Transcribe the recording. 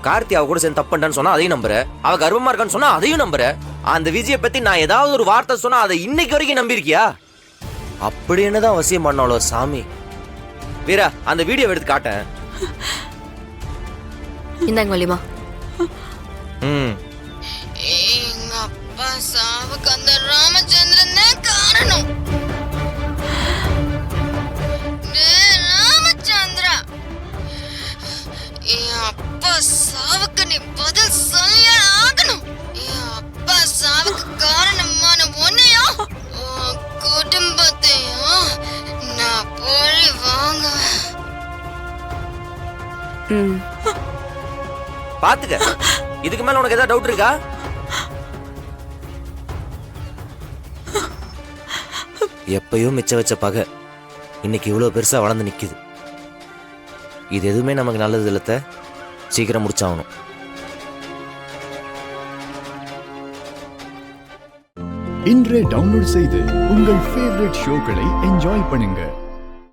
கார்த்தி அவ கூட சேர்ந்து தப்பு பண்ணிட்டான்னு சொன்னா அதையும் நம்புற, அவ கர்வமா இருக்கான்னு சொன்னா அதையும் நம்புற. அந்த விஜயை பத்தி நான் ஏதாவது ஒரு வார்த்தை சொன்னா அதை இன்னைக்கு வரைக்கும் நம்பியிருக்கியா? அப்படி என்னதான் அவசியம் பண்ணாலோ சாமி. வீரா, அந்த வீடியோ எடுத்து காட்டேன். இந்தாங்க வள்ளிமா. எங்க அப்பா சாவுக்கு அந்த ராமச்சந்திரன் தான் காரணம். ராமச்சந்திரா, என் அப்பா சாவுக்கு நீ பதில் சொல்லியே ஆகணும். என் அப்பா சாவுக்கு காரணமான உன்னையும் உன் குடும்பத்தையும் நான் பழி வாங்க. பாத்துக்க. இதுக்கு மேல உனக்கு ஏதாவது டவுட் இருக்கா? எப்பயோ மிச்ச வச்ச பகை இன்னைக்கு இவ்வளவு பெருசா வளர்ந்து நிக்குது. இது எதுவுமே நமக்கு நல்லது இல்லத்த. சீக்கிரம் முடிச்சாகணும். இன்றே டவுன்லோட் செய்து உங்கள் ஃபேவரட் ஷோக்களை என்ஜாய் பண்ணுங்க.